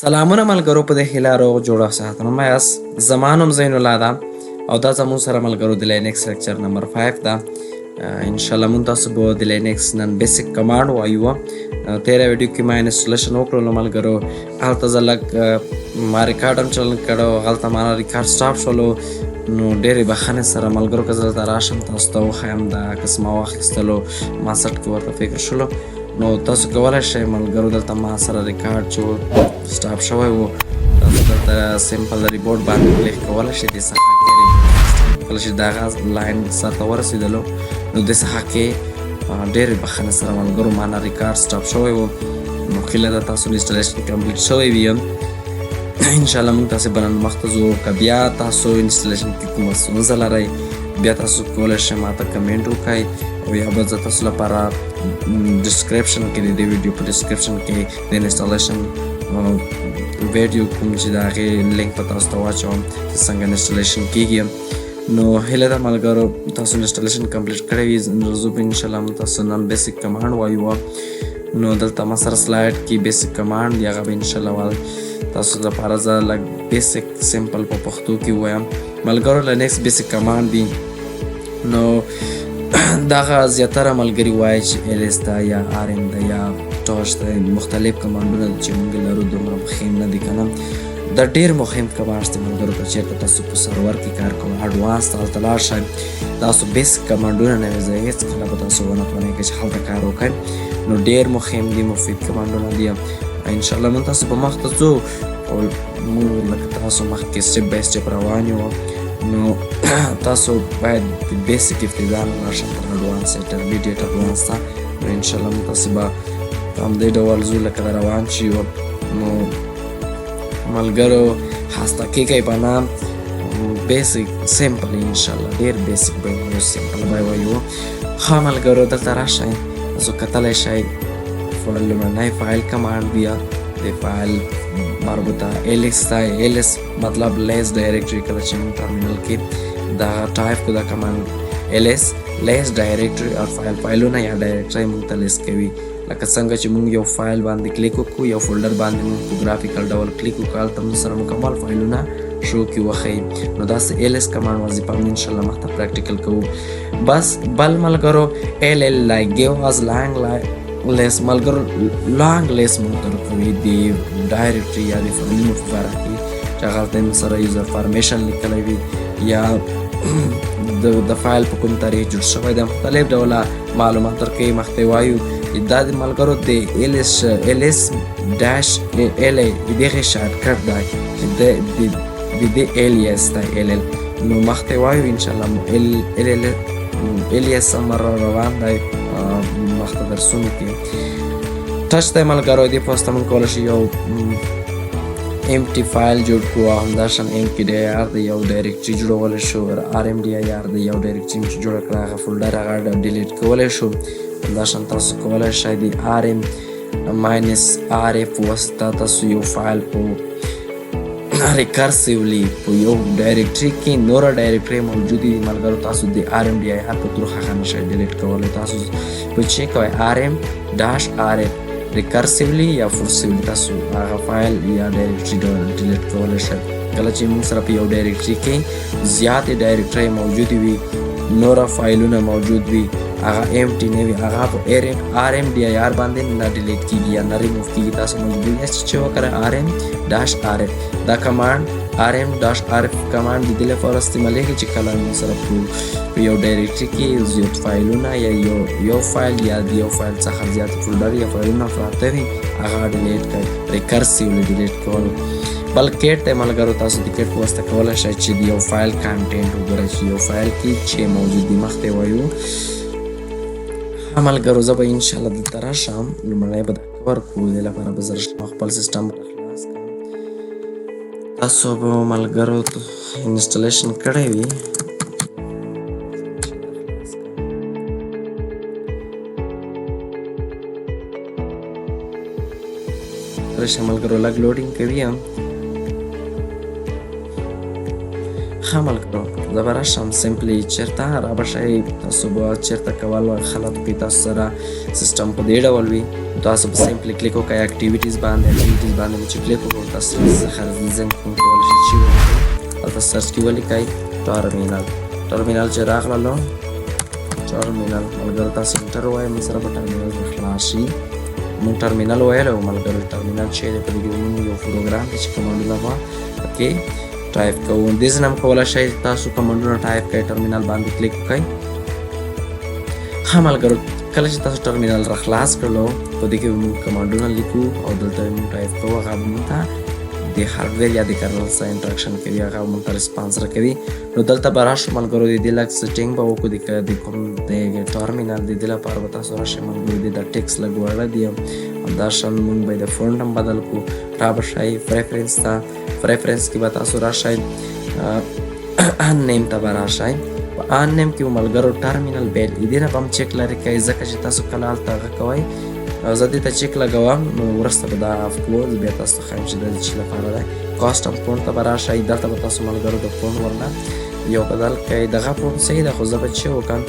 سلامونه ملګرو په دې هیله روغ جوړ ساتنه یاست زما نوم زین الله ده او دا زموږ سره ملګرو د لینکس لیکچر نمبر 5 ده ان شاء الله مونږ تاسو به د لینکس نن بیسیک کمانډ وایو تیرا ویډیو کې ما انسټالیشن وکړو ملګرو هلته زه لږ ما ریکارډ هم چل کړو هلته ما ریکارډ سټاپ شولو نو ډېرې بخښنې سره ملګرو که زه دلته راشم تاسو ته وښیم دا قسمه واخیستلو ما سټ کې ورته فکر شولو نو تاسو کولی شئ ملګرو دلته ما سره ریکارډ چې سټاپ شوی و تاسو دلته سمپل د ریبورډ باندې کلیک کولی شئ دې څخه کې کله چې دغه لاین سر ته ورسېدلو نو دې څخه کې ډېرې بخښنې سره ملګرو ما نه ریکارډ سټاپ شوی و نو هیله ده تاسو انسټالیشن کمپلیټ شوی وي انشاءالله موږ تاسې به نن مخته ځو که بیا تاسو انسټالیشن کې کومه ستونزه لرئ بیا تاسو کولی شئ ما ته کمنټ وکړئ او یا به زه تاسو لپاره ډسکرپشن کې د دې ویډیو په ډسکرپشن کې د انسټالیشن ویډیو کوم چې د هغې لینک په تاسو ته واچوم چې څنګه انسټالیشن کیږي نو هیله ده ملګرو تاسو انسټالیشن کمپلیټ کړی وي زه به انشاءالله موږ تاسو نن بیسیک کمانډ وایو نو دلته ما سره سلایډ کې بیسیک کمانډ دی هغه به انشاءالله تاسو لپاره زه لږ بیسیک سمپل په پښتو کې ووایم ملګرو لینکس بیسیک کمانډ دی نو دغه زیاتره ملګري وایي چې ایلس ده یا آرم ده یا ټاش ده مختلف کمانډونه چې موږ لرو دومره مهم نه دي که نه دا ډېر مهم کمانډ دی ملګرو که چېرته تاسو په سرور کې کار کوئ اډوانس ته هلته لاړ شئ تاسو بیسیک کمانډونه نه وي زه هېڅکله به تاسو ونه توانئ که چې هلته کار وکړئ نو ډېر مهم دي مفید کمانډونه دي انشاءالله موږ تاسو په مخته ځو او موږ لکه تاسو مخکې سټپ بای سټپ روان یو نو تاسو باید د بیسیک ابتدا نه راشئ تر اډوانس انټرمیډیټ اډوانس ته نو انشاءالله موږ تاسو به په همدې ډول ځو لکه د روان چې یو نو ملګرو هسته کېږئ په نام بیسیک سمپل انشاءالله ډېر بیسیک به وایو سمپل به وایو ښه ملګرو دلته راشئ تاسو کتلی شئ لومړنی فایل کمانډ بیا د فایل مربوطه ایلس ده ایلس مطلب لیس ډایرکټري کله چې موږ ټرمینل کې دغه ټایپ کړو دا کمانډ ایلس لیس ډایرکټري او فایلونه یا ډایرکټري موږ ته لیست کوي لکه څنګه چې موږ یو فایل باندې کلیک وکړو یو فولډر باندې موږ په ګرافیکل ډول کلیک وکړو هلته موږ سره مکمل فایلونه شو کې وښیي نو داسې ایلس کمانډ وظیفه موږ انشاءالله مخته پریکټیکل کوو بس بل ملګرو ایل ایل لایک ګیو از لانګ لیس ملګرو لانګ لیس موږ ته ورکوي د ډایرکټري یا د فایلونو په باره کې چې هغه هلته موږ سره یوزر فارمیشن لیکلی وي یا د فایل په کوم تاریخ جوړ شوی دی مختلف ډوله معلومات درکوي مخکې وایو دا د ملګرو د ایلس ډاش ایل ای د دغې شارټکټ دی چې د دې ایلیس دی ایل ایل نو مخکې وایو انشاءالله ایلیس هم روان دی مخته درسونو کې ټچ دی ملګرو دې په واسطه موږ کولی شو یو امټي فایل جوړ کړو او همداشان ایم کې ډي آر دی یو ډایرکټري جوړولی شو آر ام ډي آی آر دی یو ډایرکټري چې جوړه کړه هغه فولډر هغه ډیلیټ کولی شو همداشان تاسو کولی شئ د آر ام ماینس آر ای په واسطه تاسو یو فایل په ریکرسیولی په یو ډایرکټري کې نوره ډایرکټري موجودې دي ملګرو تاسو د آر ام ډي آی آر په تور هغه نشئ ډیلیټ کولی تاسو په چیک کوئ آر ام ډاش آر ای ریکرسیولی یا فورسیولی تاسو هغه فایل یا ډایرکټري ډیلیټ کولی شئ کله چې موږ سره په یو ډایرکټري کې زیاتې ډایرکټري موجودې وي نوره فایلونه موجود وي هغه امټي نه وي هغه په آر ام ډي آی آر باندې نه ډیلیټ کېږي یا نه ریموف کېږي تاسو مجبور یاست چې وکړئ آر ام ډاش آر اف دا کمانډ آر ام ډاش آر اف کمانډ د دې لپاره استعمالیږي چې کله موږ سره په یو ډایرکټري کې زیات فایلونه یا یو فایل یا د یو فایل څخه زیات فولډر یا فایلونه پراته وي هغه ډیلیټ کړئ ریکرسیولی ډیلیټ کول بل کیټ دی ملګرو تاسو د کیټ په واسطه کولی شئ چې د یو فایل کانټینټ وګورئ چې یو فایل کې چې موجود دي مخکې وایو ملګرو زه به انشاءالله دلته راشم لومړی به دا کور کړو دې لپاره به زه خپل سیستم به خلاص کړم تاسو به ملګرو انسټالیشن کړی وي ملګرو لږ لوډینګ کوي ښه ملګرو زه به راشم سمپلي چېرته رابشئ تاسو به چېرته کول خلط کوي تاسو سره سیستم په دې ډول وي تاسو به سمپلي کلیک وکړئ اکټیویټیز باندې مې چې کلیک وکړو تاسو خارجي کولی شئ چې هلته سرچ کې ولیکئ ټرمینل چې راغللو ټرمینل ملګرو تاسو انټر ووایئ موږ سره به ټرمینل خلاص شي موږ ټرمینل ویلی وو ملګرو ټرمینل چې دی په دې کې موږ یو پروګرام دی چې کمانډونه به پکې ټایپ کوو دې ځای نه هم کولی شئ تاسو کمانډونه ټایپ کړئ ټرمینل باندې کلیک وکړئ ښه ملګرو کله چې تاسو ټرمینل را خلاص کړلو په دې کې به موږ کمانډونه لیکو او دلته موږ ټایپ کوو هغه به موږ ته د هارډویر یا د کرنل سره انټراکشن کوي هغه موږ ته ریسپانس راکوي نو دلته به راشو ملګرو د دې لږ سیټینګ به وکړو د کوم د ټرمینل د دې لپاره به تاسو راشئ ملګرو د ټیکس لږ وړه دي همداشان موږ به د فونټ هم بدل کړو را به شئ پریفرنس ته پریفرنس کې به تاسو راشئ ان نیم ته به راشئ په ان نیم کې به ملګرو ټرمینل بیل دې نه به هم چیک لرې کوئ ځکه چې تاسو کله هلته هغه کوئ زه دې ته چیک لګوم نو وروسته به دا اف کړو زه بیا تاسو ته ښایم چې دا د چي لپاره دی کاسټم فونټ ته به راشئ دلته به تاسو ملګرو د فونټ ورنه یو بدل کوئ دغه فونټ صحیح ده خو زه به چې وکړم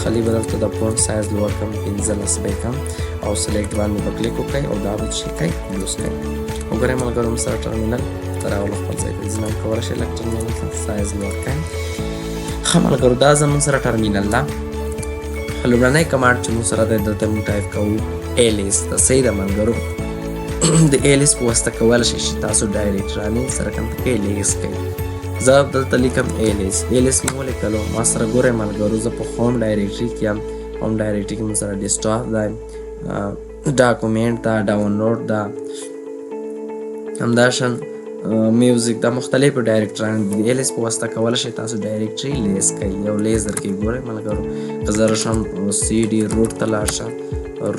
خالي به دلته د فونټ سایز لوړ کړم 15 به یې کړم او سلیکټ باندې به کلیک وکړئ او دا به چې کوئ یوز کوئ وګورئ ملګرو موږ سره ټرمینل ته راغلو خپل ځای ته ځینې هم کولی شئ لږ ټرمینل ته سایز لوړ کړئ ښه ملګرو دا زموږ سره ټرمینل ده لومړنی کمانډ چې موږ سره دی دلته موږ ټایپ کوو ایلیس ته صحیح ده ملګرو د ایلیس په واسطه کولی شئ چې تاسو ډایرکټرانې سره کوم ایلیس کوئ زه دلته لیکم ایلیس مې ولیکلو ما سره ګورئ ملګرو زه په هوم ډایرکټري کې یم هوم ډایرکټري کې موږ سره ډیسکټاپ دی ډاکومنټ ده ډاونلوډ ده همداشان میوزیک دا مختلف ډایرکټران دي ایلیس په واسطه کولی شئ تاسو ډایرکټري لیس کوئ یو لیس درکوي ګورئ ملګرو که زه راشم سی ډي روټ ته لاړ شم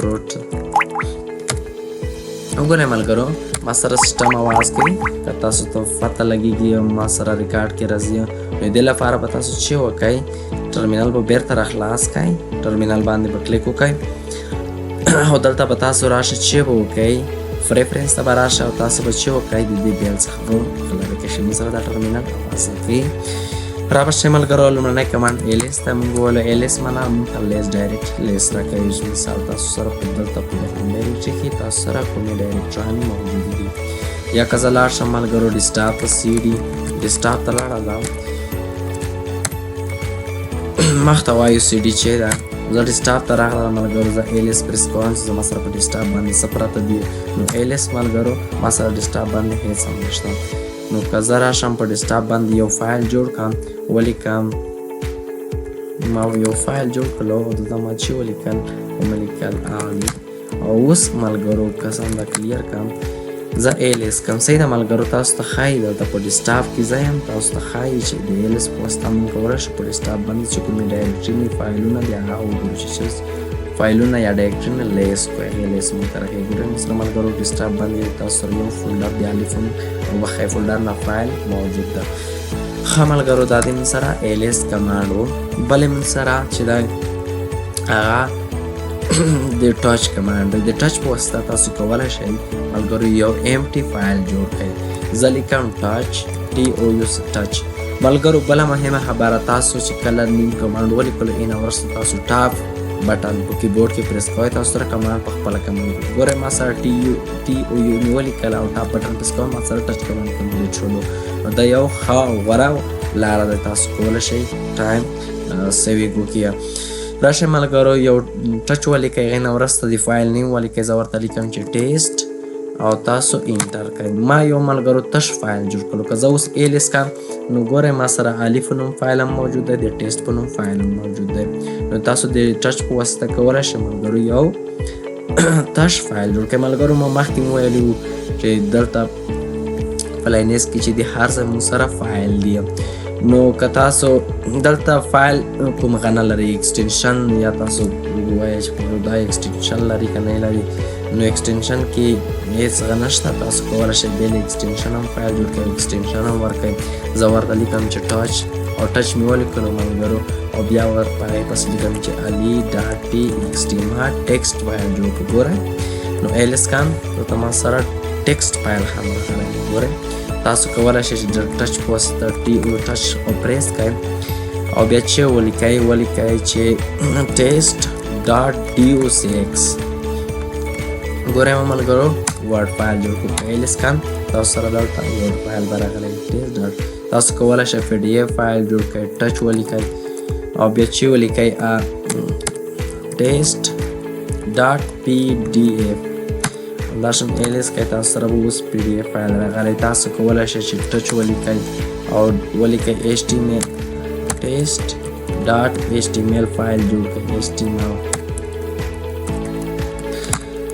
روټ وګورئ ملګرو ما سره سیسټم اواز کوي که تاسو ته پته لګېږي ما سره ریکارډ کې راځي نو دې لپاره به تاسو چې وکئ ټرمینل به بیرته راخلاص کئ ټرمینل باندې به کلیک وکئ او دلته به تاسو راشئ چې به وکئ پریفرنس ته به راشئ او تاسو به چې وکئ د دې بیل څخه به لرې کړئ موږ سره دا ټرمینل اواز کوي را به شئ ملګرو لومړنی کمانډ ایلیس ته موږ وویلو ایلیس معنا موږ ته لیس ډایرکټ لیس راکوي مثال تاسو سره په دلته په هوم ډایرکټري کې تاسو سره کومې ډایرکټرانې موجودې دي یا که زه لاړ شم ملګرو ډیسکټاپ ته سی ډي ډیسکټاپ ته لاړم مخته وایو سی ډي چې ده زه ډیسکټاپ ته راغلم ملګرو زه ایلیس پریس کوم چې زما سره په ډیسکټاپ باندې څه پرته دي نو ایلیس ملګرو ما سره ډیسکټاپ باندې هیڅ هم نشته نو که زه راشم په ډیسکټاپ باندې یو فایل جوړ کړم ولیکم ما یو فایل جوړ کړلو او دلته ما چې ولیکل ومې لیکل عملی او اوس ملګرو که زه همدا کلیر کړم زه ایلیس کوم صحیح ده ملګرو تاسو ته ښایي دلته په ډیسکټاپ کې زه یم تاسو ته ښایي چې د ایلیس په واسطه موږ کولی شو په ډیسکټاپ باندې چې کومې ډایرکټري فایلونه دي هغه وګورو چې فایلونه یا ډایرکټري نه لیس کړئ ایلیس موږ ته راکوي ګورئ موږ سره ملګرو ډیسکټاپ باندې تاسو سره یو فولډر د الفون او بخۍ فولډر نه فایل موجود ده ښه ملګرو دا د موږ سره ایلیس کمانډ و بلې موږ سره چې دا هغه د ټچ کمانډ د ټچ په واسطه تاسو کولی شئ ملګرو یو امټي فایل جوړ کړئ زه لیکم ټچ ټي او یو ټچ ملګرو بله مهمه خبره تاسو چې کله نیم کمانډ ولیکلو اینه وروسته تاسو ټاپ بټن په کیبورډ کې پریس کوئ تاسو سره کمانډ په خپله کمپلیټ ګورئ ما سره ټي او یو مې ولیکل او ټاپ بټن پریس کوم ما سره ټچ کمانډ کمپلیټ شولو نو دا یو ښه غوره لاره ده تاسو کولی شئ ټایم سیوینګ وکړئ راشئ ملګرو یو ټچ ولیکئ هغې نه وروسته د فایل نیم ولیکئ زه ورته لیکم چې ټیسټ او تاسو انټر کړئ ما یو ملګرو تش فایل جوړ کړو که زه اوس ایلیس کړم نو ګورئ ما سره الف په نوم فایل هم موجود دی د ټیسټ په نوم فایل هم موجود دی نو تاسو د ټچ په واسطه کولی شئ ملګرو یو تش فایل جوړ کړئ ملګرو ما مخکې مو ویلي وو چې دلته په لاینیز کې چې د هر ځای مو سره فایل دی نو که تاسو دلته فایل کوم غنه لري ایکسټینشن یا تاسو ووایئ چې دا ایکسټینشن لري که نه لري نو ایکسټینشن کې هیڅ هغه نشته تاسو کولی شئ بیا د ایکسټینشن هم فایل جوړ کړئ ایکسټینشن هم ورکړئ زه ورته لیکم چې ټچ او ټچ مې ولیکلو ملګرو او بیا په هغې پسې لیکم چې علي ډاټ ټي ایکس ټي ما ټیکسټ فایل جوړ کړو ګورئ نو ایلیس کام دلته ما سره ټیکسټ فایل هم راغلی ګورئ تاسو کولی شئ چې د ټچ په واسطه ټچ پریس کړئ او بیا چې ولیکئ چې ټیسټ ډاټ DOCX. ګورئ ملګرو ورډ فایل جوړ کړو. ایل اسکان تاسو سره دلته ورډ فایل به راغلی ټیسټ ډاټ. تاسو کولی شئ PDF فایل جوړ کړئ، ټچ ولیکئ او بیا چې ولیکئ ټیسټ ډاټ PDF. همداشان ایل اس کړئ، تاسو سره به اوس PDF فایل راغلی. تاسو کولی شئ چې ټچ ولیکئ او ولیکئ HTML ټیسټ ډاټ HTML فایل جوړ کړئ. HTML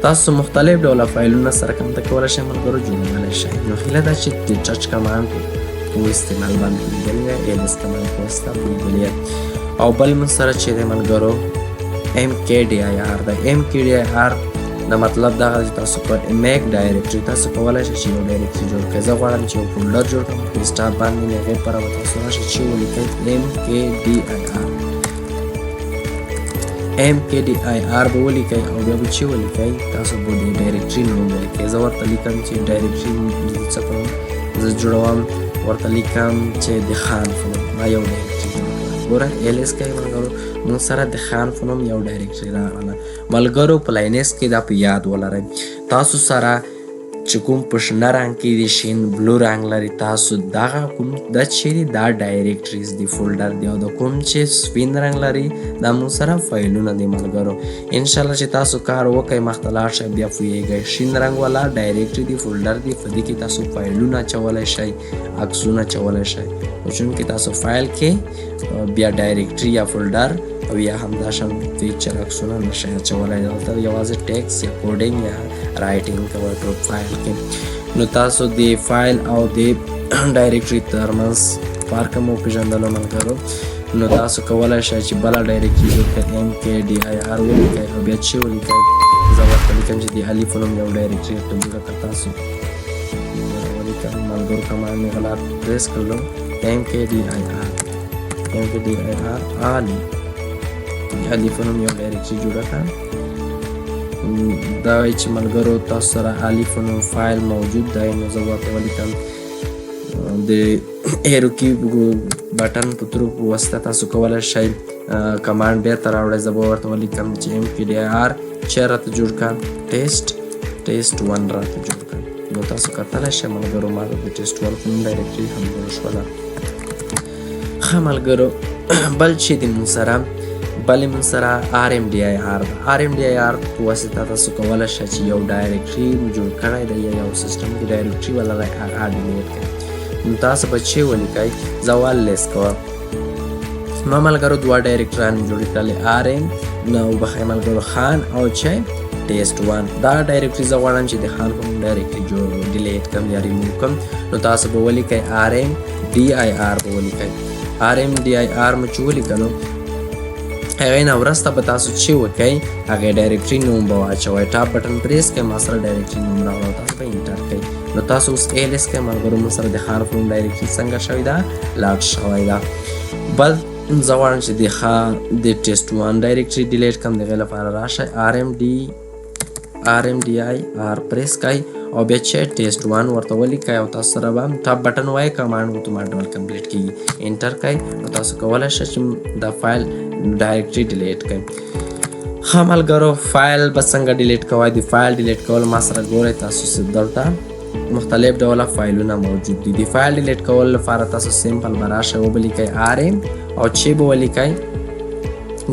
تاسو مختلف ډوله فایلونه سره کمته کولی شئ ملګرو جوړولی شئ. نو هیله ده چې د ټچ کمانډ په استعمال باندې لیدلی وی، ایل اس کمانډ په واسطه لیدلی او بل من سره چې دی ملګرو MKDIR دی. MKDIR دا مطلب دا چې تاسو په میک ډایرکټري تاسو کولی شئ چې یو ډایرکټري جوړ کړئ. زه غواړم چې یو فولډر جوړ کړم په ډیسکټاپ باندې، نو هغې لپاره به تاسو راشئ چې ولیکئ MKDIR به ولیکئ او بیا به چې ولیکئ تاسو به د ډایرکټري نوم ولیکئ. زه ورته لیکم چې ډایرکټري څه کوم، زه جوړوم ورته لیکم چې د خان فنوم ما یو ډایرکټري جوړ کړه. ګوره ایل اس کوي ملګرو موږ سره د خان فنوم یو ډایرکټري راغله. ملګرو په لاینکس کې دا په یاد ولرئ، تاسو سره چې کوم په شنه رنګ کې د شین بلو رنګ لري تاسو دغه کوم دا چیرې دا ډایرکټریز دی فولډر دی، او د کوم چې سپین رنګ لري دا موږ سره فایلونه دی ملګرو. انشاءالله چې تاسو کار وکئ مخته لاړ شئ بیا پوهیږئ. شین رنګ والا ډایرکټري دی فولډر دی، په دې کې تاسو فایلونه اچولی شئ، عکسونه اچولی شئ. چونکې تاسو فایل کې بیا ډایرکټري یا فولډر او یا همداشان فیچر عکسونه نشئ اچولی. دلته یوازې ټیکس یا کوډینګ یا رایټینګ کوئ په فایل کې. نو تاسو د فایل او د ډایرکټري ترمنځ فرق مو پېژندلو ملګرو. نو تاسو کولی شئ چې بله ډایرکټري جوړ کړئ MKDIR ولیکئ او بیا چې ولیکئ زه ورته لیکم چې د الف نوم یو ډایرکټري ورته جوړه کړه. تاسو ولیکم ملګرو کمانډ مې غلط پریس کړلو MKDIR علی الف نوم یو ډایرکټري جوړه کړه. دا وایي چې ملګرو تاسو سره الف نوم فایل موجود دی، نو زه ورته ولیکم د ایرو کی بټن په ترو په واسطه تاسو کولی شئ کمانډ بیرته راوړئ. زه به ورته ولیکم چې MKDIR چې راته جوړ کړه ټیسټ 1 راته جوړ کړه. نو تاسو کتلی شئ ملګرو ما ته د ټیسټ 1 کوم ډایرکټري هم جوړ شوله. ښه ملګرو بل چې د موږ سره RMDIR ده. RMDIR په واسطه تاسو کولی شئ چې یو ډایرکټري جوړ کړی دی یا یو سیستم کې ډایرکټري ولرئ هغه ډیلیټ کړئ. نو تاسو به چې ولیکئ زه لیست کوم. ما ملګرو دوه ډایرکټران جوړ کړلې RM نو بخیر ملګرو خان او چې ټیسټ 1. دا ډایرکټري زه غواړم چې د خان کوم ډایرکټري ډیلیټ کړم یا ریموو کړم. نو تاسو به ولیکئ RMDIR به ولیکئ. RMDIR مو چې ولیکلو هغې نه وروسته به تاسو چې وکئ هغې ډایرکټري نوم به واچوئ. ټاپ بټن پریس کړئ ما سره ډایرکټري نوم راغله او تاسو به انټر کړئ. نو تاسو اوس ایلس کړئ ملګرو موږ سره د خان فنوم ډایرکټري څنګه شوې ده لاډ شوی ده. بل زه غواړم چې د ټیسټ 1 ډایرکټري ډیلیټ کړم. د هغې لپاره راشئ RMDIR پریس کړئ او بیا چې ټیسټ 1 ورته ولیکئ او تاسو سره به ټاپ بټن وایي کمانډ اتومات کمپلیټ کېږي. انټر کړئ نو تاسو کولی شئ چې د فایل ډایرکټري ډیلیټ کړئ. ښه ملګرو فایل به څنګه ډیلیټ کوئ؟ د فایل ډیلیټ کول ما سره ګورئ تاسو دلته مختلف ډوله فایلونه موجود دي. د فایل ډیلیټ کول لپاره تاسو سمپل به راشئ وبه لیکئ RM او چې به ولیکئ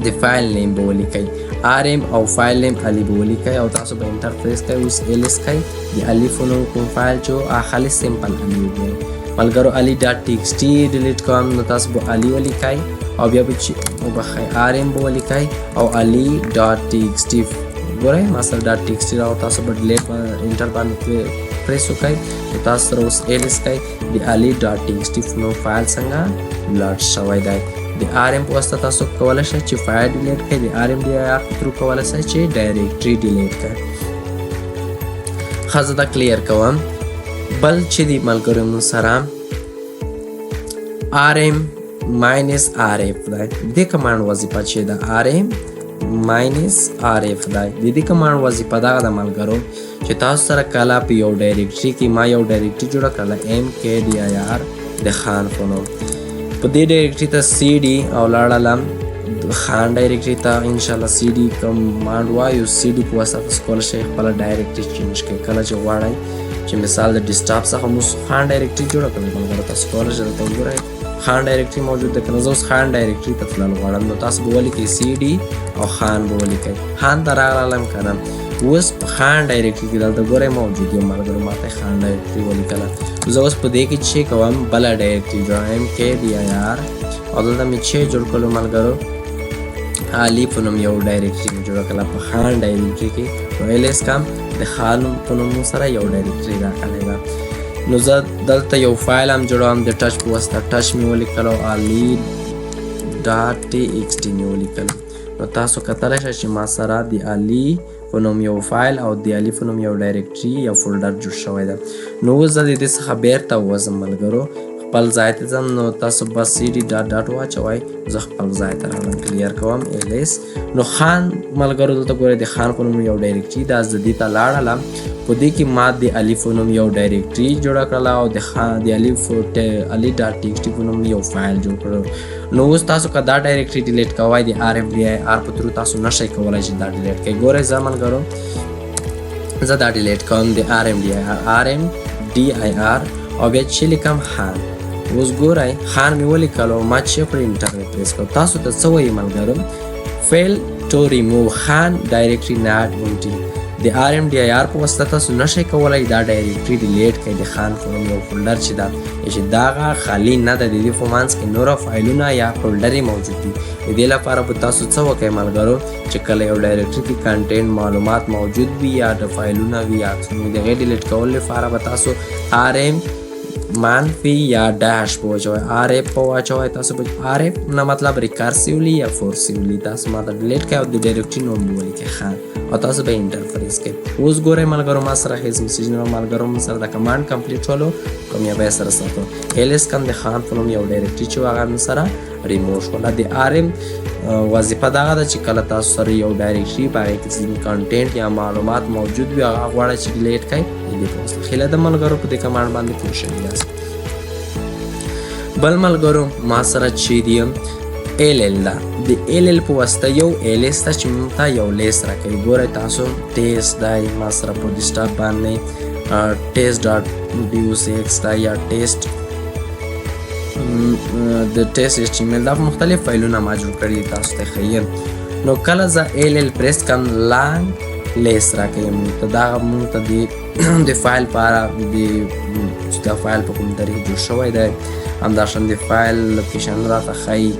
د فایل نیم به ولیکئ RM او فایل نیم علي به ولیکئ او تاسو به انټر پریس کړئ. اوس ایلس کړئ د الف نوم کوم فایل چې خالي سمپل علي وګورئ ملګرو ali.txt ډیلیټ کوم نو تاسو به علي ولیکئ او بیا به چې وبخئ RM به ولیکئ او ali.txt ګورئ ما سره .txt راو تاسو به ډیلیټ انټر باندې پریس وکړئ. نو تاسو سره اوس ایلس کړئ د ali.txt نو فایل څنګه لاډ شوی دی. د RM په واسطه تاسو کولی شئ چې فایل ډیلیټ کړئ. د RMDIR په ترو کولی شئ چې ډایرکټري ډیلیټ کړئ. ښه زه دا کلیر کوم. بل چې د ملګرو موږ سره RM -RF دی. د کمانډ وظیفه چې د RM -RF دی. د دې کمانډ وظیفه دغه ده ملګرو چې تاسو سره کله په یو ډایرکټري کې ما یو ډایرکټري جوړه کړله MKDIR د خان په نوم. په دې ډایرکټري ته CD او لاړلم خان ډایرکټري ته انشاءالله CD کمانډ وایو. CD په واسطه تاسو کولی شئ خپله ډایرکټري چینج کړئ کله چې غواړئ چې مثال د ډیسکټاپ څخه موږ خان ډایرکټري جوړه کړې ملګرو. تاسو کولی شئ دلته وګورئ خان ډایرکټري موجود ده. که نه زه اوس خان ډایرکټري ته تلل غواړم نو تاسو به ولیکئ CD او خان به ولیکئ. خان ته راغلم که نه اوس په خان ډایرکټري کې دلته ګورئ موجود یم ملګرو. ماته خان ډایرکټري ولیکله. زه اوس په دې کې چې کوم بله ډایرکټري جوړوم MKDIR او دلته مې چې جوړ کړلو ملګرو عملی په نوم یو ډایرکټري مې جوړه کړله په خان ډایرکټري کې. نو LS کم د خان په نوم سره یو ډایرکټري راغلی ده. نو زه دلته یو فایل هم جوړوم د ټچ په واسطه. ټچ مې ولیکلو عملی.txt مې ولیکلو. نو تاسو کتلی شئ چې ما سره د عملی په نوم یو فایل او د عملی په نوم یو ډایرکټري یا فولډر جوړ شوی ده. نو اوس زه د دې څخه بیرته وځم ملګرو خپل ځای ته ځم. نو تاسو بس CD ډاټ واچوئ. زه خپل ځای ته راغلم کلیر کوم LS. نو خان ملګرو دلته ګورئ د خان په نوم یو ډایرکټري ده. زه دې ته لاړلم په دې کې ما د عملی په نوم یو ډایرکټري جوړه کړله او د عملی.txt په نوم یو فایل جوړ کړو. نو اوس تاسو که دا ډایرکټري ډیلیټ کوئ د RMDIR په تھرو تاسو نشئ کولی چې دا ډیلیټ کړئ. ګورئ زه ملګرو زه دا ډیلیټ کوم د RMDIR او بیا چې لیکم خان. اوس ګورئ خان مې ولیکلو ما چې پر انټر مې پریس کړو. تاسو ته څه وایي ملګرو فیل ټو ریموو خان ډایرکټري ناټ امټي. د RMDIR په واسطه تاسو نشئ کولی دا ډایرکټري ډیلیټ کړئ د خان په نوم یو فولډر چې ده چې دا هغه خالي نه ده. د دې په منځ کې نوره فایلونه یا فولډرې موجود دي. د دې لپاره به تاسو څه وکړئ ملګرو چې کله یو ډایرکټري کې کنټینټ معلومات موجود وي یا د فایلونه وي یا د هغې ډیلیټ کولو لپاره به تاسو RM منفي یا ډاش په واچوئ. RF په واچوئ. تاسو به RF نه مطلب ریکارسیولی یا فورسیولی تاسو ماته ډیلیټ کړئ او د ډایرکټري نوم به ولیکئ خان او تاسو به انټر پریس کړئ. اوس ګورئ ملګرو ما سره هیڅ میسیج نه ملګرو ما سره د کمانډ کمپلیټ شولو کامیابی سره ساتو. LS کم د خان په نوم یو ډایرکټري چې هغه مې سره ریموو شوله. د RM وظیفه دغه ده چې کله تاسو سره یو ډایرکټري په هغې کې ځینې کنټینټ یا معلومات موجود وي هغه غواړئ چې ډیلیټ کړئ. د دې په واسطه هیله ده ملګرو په دې کمانډ باندې پوه شوي یاست. بل ملګرو ما سره چې دی LL ده. د LL په واسطه یو LS ته چې موږ ته یو لیست راکوي. ګورئ تاسو ټیسټ دی ما سره په ډیسکټاپ باندې test.docx ده یا ټیسټ د ټیسټ HTML دا مختلف فایلونه ما جوړ کړي تاسو ته ښیم. نو کله زه LL پریس کم لانګ لیست راکوي موږ ته دا موږ ته د فایل په اړه چې دا فایل په کوم طریقې جوړ شوی دی همداشان د فایل لوکیشن راته ښایي.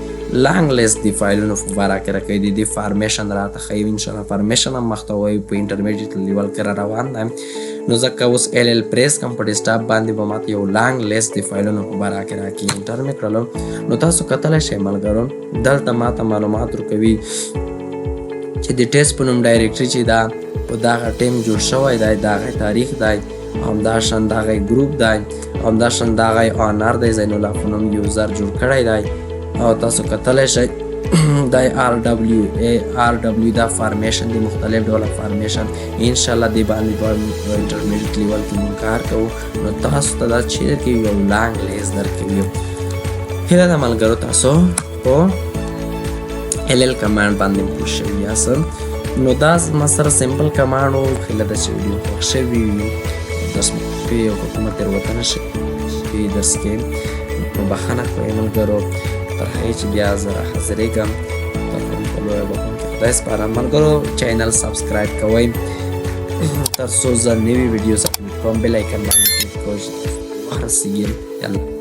لانګ لیست د فایلونو په باره کې راکوي. د دې فارمیشن راته ښایي. انشاءالله فارمیشن هم محتوی په انټرمیډیټ لیول کې را روان دی. نو ځکه اوس LL پریس کم په ډیسکټاپ باندې به ماته یو لانګ لیست د فایلونو په باره کې راکوي. انټر مې کړلو. نو تاسو کتلی شئ ملګرو دلته ماته معلومات ورکوي چې د ټیسټ په نوم ډایرکټري چې ده په دغه ټیم جوړ شوی دی د هغې تاریخ دی همداشان د هغې ګروپ دی همداشان د هغې آنر دی زین الله په نوم یوزر جوړ کړی دی او تاسو کتلی شئ دا RW دا فارمیشن دی مختلف ډوله فارمیشن انشاءالله دی باندې په انټرمیډیټ لیول کې مونږ کار کوو. نو تاسو ته دا چې درکوي یو لانګ لیست درکوي. هیله ده ملګرو تاسو په LL کمانډ باندې پوه شوي یاست. نو دا ما سره سمپل کمانډ و. هیله ده چې ویډیو خوښ شوي وي درس مو خوښ وي او که کومه تېروتنه شوي درس کې نو بښنه کوئ ملګرو. تر هغې چې بیا زه راحاضرېږم تر هغې په لویه بښنه کې خدای سپارم. ملګرو چینل سبسکرایب کوئ تر څو زه نوي ویډیوز اپلوډ کوم. بیل آیکن باندې کلیک کوئ چې ورسیږي. یالله